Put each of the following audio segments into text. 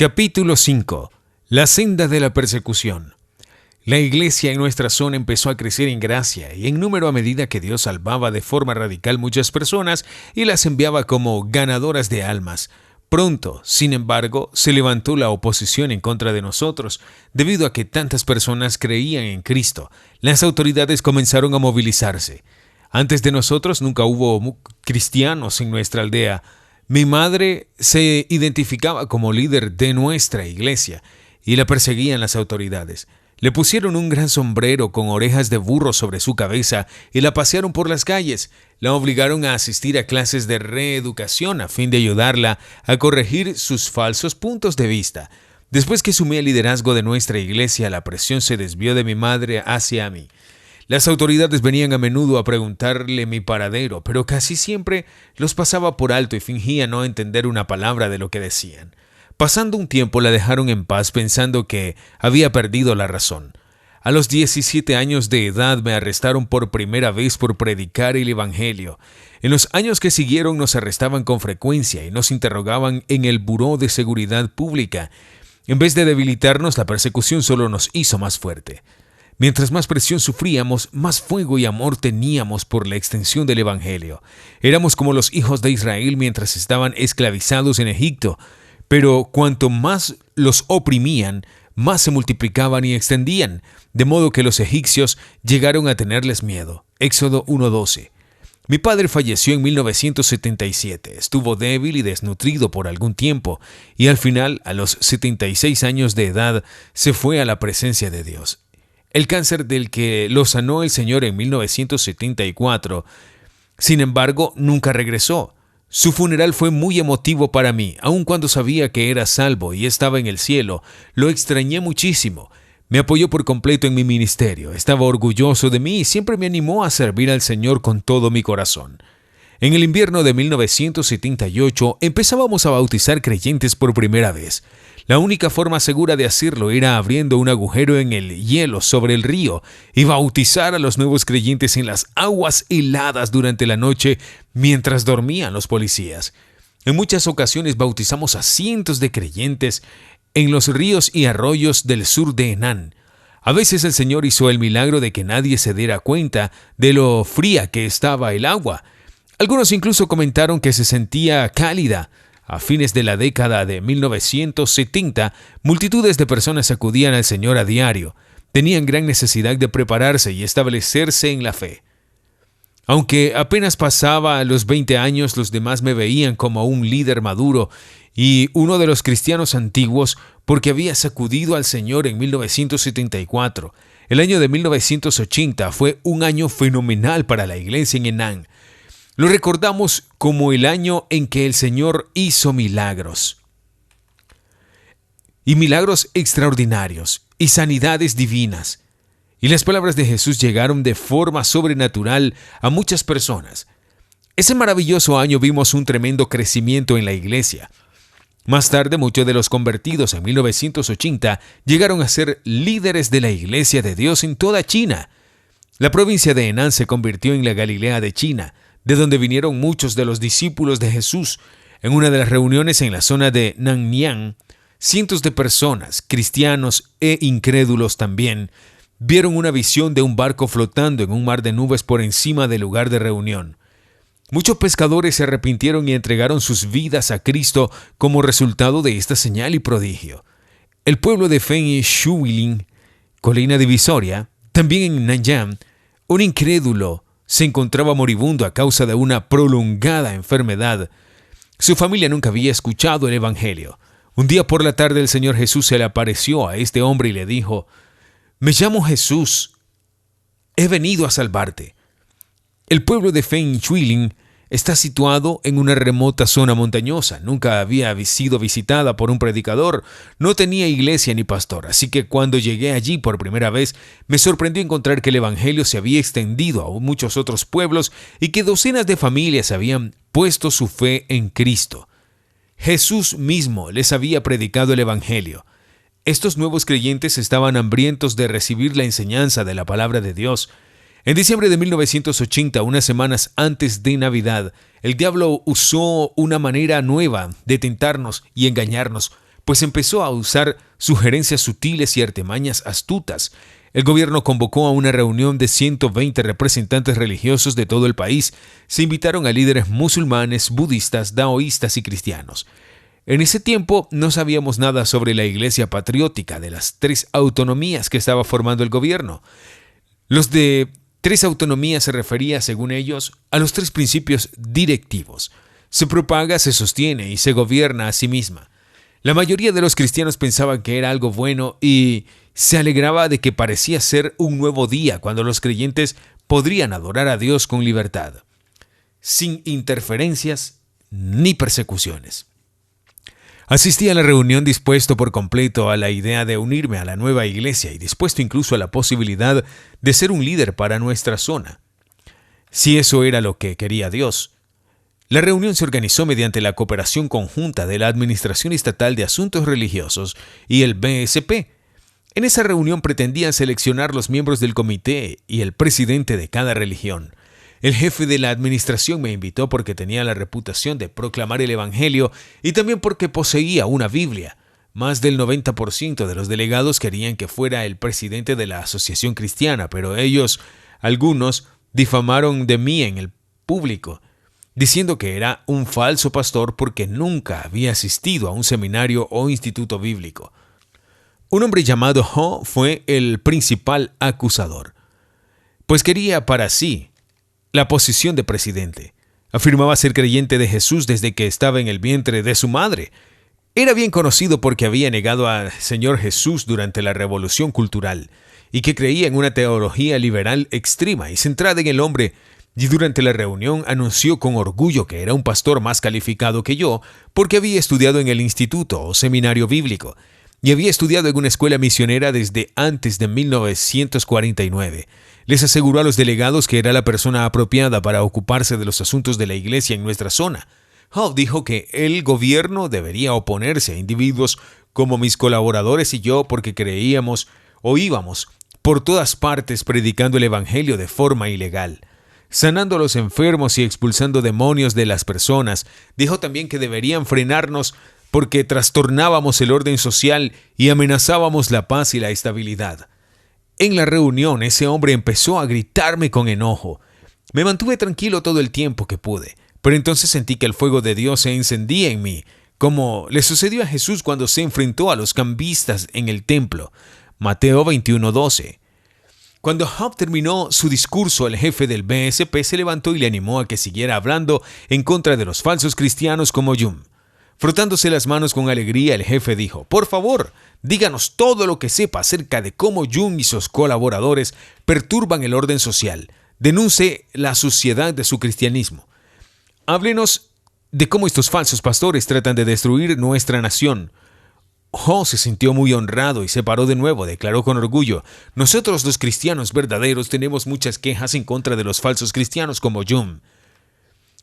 Capítulo 5. La senda de la persecución. La iglesia en nuestra zona empezó a crecer en gracia y en número a medida que Dios salvaba de forma radical muchas personas y las enviaba como ganadoras de almas. Pronto, sin embargo, se levantó la oposición en contra de nosotros, debido a que tantas personas creían en Cristo. Las autoridades comenzaron a movilizarse. Antes de nosotros nunca hubo cristianos en nuestra aldea. Mi madre se identificaba como líder de nuestra iglesia y la perseguían las autoridades. Le pusieron un gran sombrero con orejas de burro sobre su cabeza y la pasearon por las calles. La obligaron a asistir a clases de reeducación a fin de ayudarla a corregir sus falsos puntos de vista. Después que asumí el liderazgo de nuestra iglesia, la presión se desvió de mi madre hacia mí. Las autoridades venían a menudo a preguntarle mi paradero, pero casi siempre los pasaba por alto y fingía no entender una palabra de lo que decían. Pasando un tiempo la dejaron en paz pensando que había perdido la razón. A los 17 años de edad me arrestaron por primera vez por predicar el Evangelio. En los años que siguieron nos arrestaban con frecuencia y nos interrogaban en el Buró de Seguridad Pública. En vez de debilitarnos, la persecución solo nos hizo más fuerte. Mientras más presión sufríamos, más fuego y amor teníamos por la extensión del Evangelio. Éramos como los hijos de Israel mientras estaban esclavizados en Egipto, pero cuanto más los oprimían, más se multiplicaban y extendían, de modo que los egipcios llegaron a tenerles miedo. Éxodo 1:12. Mi padre falleció en 1977, estuvo débil y desnutrido por algún tiempo, y al final, a los 76 años de edad, se fue a la presencia de Dios. El cáncer del que lo sanó el Señor en 1974, sin embargo, nunca regresó. Su funeral fue muy emotivo para mí, aun cuando sabía que era salvo y estaba en el cielo. Lo extrañé muchísimo. Me apoyó por completo en mi ministerio, estaba orgulloso de mí y siempre me animó a servir al Señor con todo mi corazón. En el invierno de 1978 empezábamos a bautizar creyentes por primera vez. La única forma segura de hacerlo era abriendo un agujero en el hielo sobre el río y bautizar a los nuevos creyentes en las aguas heladas durante la noche mientras dormían los policías. En muchas ocasiones bautizamos a cientos de creyentes en los ríos y arroyos del sur de Henan. A veces el Señor hizo el milagro de que nadie se diera cuenta de lo fría que estaba el agua. Algunos incluso comentaron que se sentía cálida. A fines de la década de 1970, multitudes de personas acudían al Señor a diario. Tenían gran necesidad de prepararse y establecerse en la fe. Aunque apenas pasaba los 20 años, los demás me veían como un líder maduro y uno de los cristianos antiguos porque había sacudido al Señor en 1974. El año de 1980 fue un año fenomenal para la iglesia en Henan. Lo recordamos como el año en que el Señor hizo milagros. Y milagros extraordinarios y sanidades divinas. Y las palabras de Jesús llegaron de forma sobrenatural a muchas personas. Ese maravilloso año vimos un tremendo crecimiento en la iglesia. Más tarde, muchos de los convertidos en 1980 llegaron a ser líderes de la iglesia de Dios en toda China. La provincia de Henan se convirtió en la Galilea de China, de donde vinieron muchos de los discípulos de Jesús. En una de las reuniones en la zona de Nanyang, cientos de personas, cristianos e incrédulos también, vieron una visión de un barco flotando en un mar de nubes por encima del lugar de reunión. Muchos pescadores se arrepintieron y entregaron sus vidas a Cristo como resultado de esta señal y prodigio. El pueblo de Feng Shuilin, colina divisoria, también en Nanyang, un incrédulo se encontraba moribundo a causa de una prolongada enfermedad. Su familia nunca había escuchado el Evangelio. Un día por la tarde el Señor Jesús se le apareció a este hombre y le dijo: «Me llamo Jesús. He venido a salvarte». El pueblo de Feng Shuilin está situado en una remota zona montañosa. Nunca había sido visitada por un predicador. No tenía iglesia ni pastor. Así que cuando llegué allí por primera vez, me sorprendió encontrar que el Evangelio se había extendido a muchos otros pueblos y que docenas de familias habían puesto su fe en Cristo. Jesús mismo les había predicado el Evangelio. Estos nuevos creyentes estaban hambrientos de recibir la enseñanza de la palabra de Dios. En diciembre de 1980, unas semanas antes de Navidad, el diablo usó una manera nueva de tentarnos y engañarnos. pues empezó a usar sugerencias sutiles y artimañas astutas. El gobierno convocó a una reunión de 120 representantes religiosos de todo el país. Se invitaron a líderes musulmanes, budistas, daoístas y cristianos. En ese tiempo no sabíamos nada sobre la Iglesia Patriótica de las 3 autonomías que estaba formando el gobierno. Los de 3 autonomías se refería, según ellos, a los 3 principios directivos. Se propaga, se sostiene y se gobierna a sí misma. La mayoría de los cristianos pensaban que era algo bueno y se alegraba de que parecía ser un nuevo día cuando los creyentes podrían adorar a Dios con libertad, sin interferencias ni persecuciones. Asistí a la reunión dispuesto por completo a la idea de unirme a la nueva iglesia y dispuesto incluso a la posibilidad de ser un líder para nuestra zona, si eso era lo que quería Dios. La reunión se organizó mediante la cooperación conjunta de la Administración Estatal de Asuntos Religiosos y el BSP. En esa reunión pretendían seleccionar los miembros del comité y el presidente de cada religión. El jefe de la administración me invitó porque tenía la reputación de proclamar el Evangelio y también porque poseía una Biblia. Más del 90% de los delegados querían que fuera el presidente de la Asociación Cristiana, pero algunos, difamaron de mí en el público, diciendo que era un falso pastor porque nunca había asistido a un seminario o instituto bíblico. Un hombre llamado Ho fue el principal acusador, pues quería para sí la posición de presidente. Afirmaba ser creyente de Jesús desde que estaba en el vientre de su madre. Era bien conocido porque había negado al Señor Jesús durante la Revolución Cultural y que creía en una teología liberal extrema y centrada en el hombre. Y durante la reunión anunció con orgullo que era un pastor más calificado que yo porque había estudiado en el instituto o seminario bíblico y había estudiado en una escuela misionera desde antes de 1949. Les aseguró a los delegados que era la persona apropiada para ocuparse de los asuntos de la iglesia en nuestra zona. Howe dijo que el gobierno debería oponerse a individuos como mis colaboradores y yo porque creíamos o íbamos por todas partes predicando el evangelio de forma ilegal, sanando a los enfermos y expulsando demonios de las personas. Dijo también que deberían frenarnos porque trastornábamos el orden social y amenazábamos la paz y la estabilidad. En la reunión, ese hombre empezó a gritarme con enojo. Me mantuve tranquilo todo el tiempo que pude, pero entonces sentí que el fuego de Dios se encendía en mí, como le sucedió a Jesús cuando se enfrentó a los cambistas en el templo. Mateo 21:12. Cuando Howe terminó su discurso, el jefe del BSP se levantó y le animó a que siguiera hablando en contra de los falsos cristianos como Jung. Frotándose las manos con alegría, el jefe dijo: «Por favor, díganos todo lo que sepa acerca de cómo Jung y sus colaboradores perturban el orden social. Denuncie la suciedad de su cristianismo. Háblenos de cómo estos falsos pastores tratan de destruir nuestra nación». Ho se sintió muy honrado y se paró de nuevo. Declaró con orgullo: «Nosotros los cristianos verdaderos tenemos muchas quejas en contra de los falsos cristianos como Jung».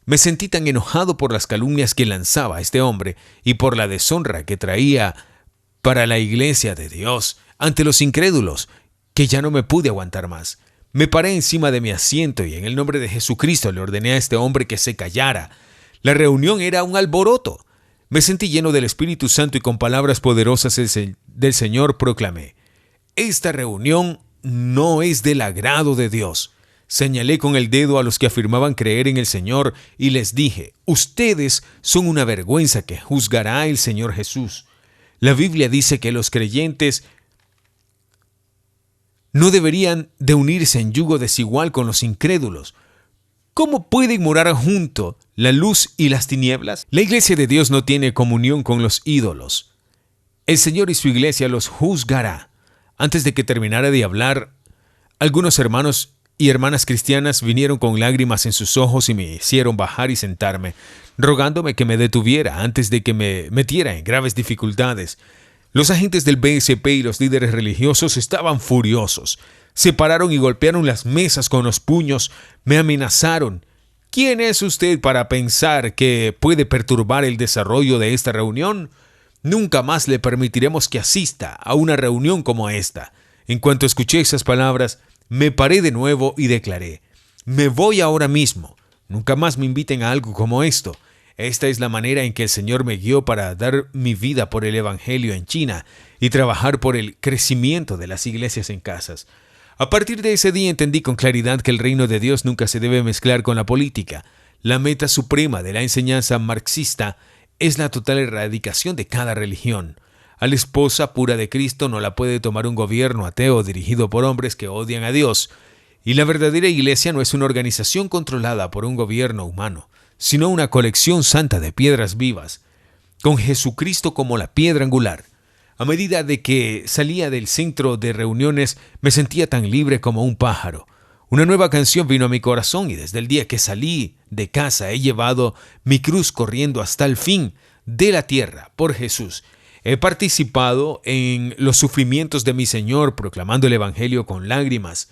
Me sentí tan enojado por las calumnias que lanzaba este hombre y por la deshonra que traía para la iglesia de Dios ante los incrédulos, que ya no me pude aguantar más. Me paré encima de mi asiento y en el nombre de Jesucristo le ordené a este hombre que se callara. La reunión era un alboroto. Me sentí lleno del Espíritu Santo y con palabras poderosas del Señor proclamé: «Esta reunión no es del agrado de Dios». Señalé con el dedo a los que afirmaban creer en el Señor y les dije: «Ustedes son una vergüenza que juzgará el Señor Jesús. La Biblia dice que los creyentes no deberían de unirse en yugo desigual con los incrédulos. ¿Cómo pueden morar junto la luz y las tinieblas? La iglesia de Dios no tiene comunión con los ídolos. El Señor y su iglesia los juzgará». Antes de que terminara de hablar, algunos hermanos y hermanas cristianas vinieron con lágrimas en sus ojos y me hicieron bajar y sentarme, rogándome que me detuviera antes de que me metiera en graves dificultades. Los agentes del BSP y los líderes religiosos estaban furiosos. Se pararon y golpearon las mesas con los puños. Me amenazaron. «¿Quién es usted para pensar que puede perturbar el desarrollo de esta reunión? Nunca más le permitiremos que asista a una reunión como esta». En cuanto escuché esas palabras, me paré de nuevo y declaré: «Me voy ahora mismo. Nunca más me inviten a algo como esto». Esta es la manera en que el Señor me guió para dar mi vida por el Evangelio en China y trabajar por el crecimiento de las iglesias en casas. A partir de ese día entendí con claridad que el reino de Dios nunca se debe mezclar con la política. La meta suprema de la enseñanza marxista es la total erradicación de cada religión. A la esposa pura de Cristo no la puede tomar un gobierno ateo dirigido por hombres que odian a Dios. Y la verdadera iglesia no es una organización controlada por un gobierno humano, sino una colección santa de piedras vivas, con Jesucristo como la piedra angular. A medida de que salía del centro de reuniones, me sentía tan libre como un pájaro. Una nueva canción vino a mi corazón y desde el día que salí de casa he llevado mi cruz corriendo hasta el fin de la tierra por Jesús. He participado en los sufrimientos de mi Señor proclamando el Evangelio con lágrimas.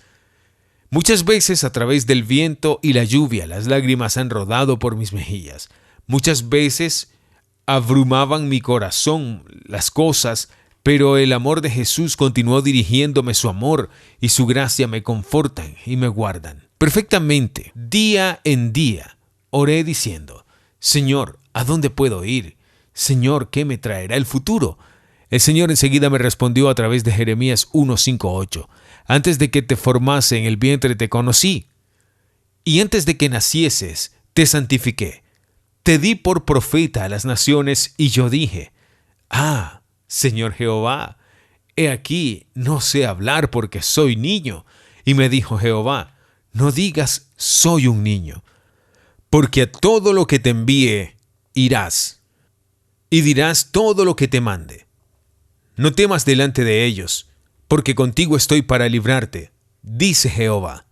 Muchas veces a través del viento y la lluvia las lágrimas han rodado por mis mejillas. Muchas veces abrumaban mi corazón las cosas, pero el amor de Jesús continuó dirigiéndome. Su amor y su gracia me confortan y me guardan. Perfectamente, día en día, oré diciendo: Señor, ¿a dónde puedo ir? Señor, ¿qué me traerá el futuro? El Señor enseguida me respondió a través de Jeremías 1:5-8. Antes de que te formase en el vientre te conocí, y antes de que nacieses te santifiqué. Te di por profeta a las naciones, y yo dije: Ah, Señor Jehová, he aquí, no sé hablar porque soy niño. Y me dijo Jehová: No digas soy un niño, porque a todo lo que te envíe irás, y dirás todo lo que te mande. No temas delante de ellos, porque contigo estoy para librarte, dice Jehová.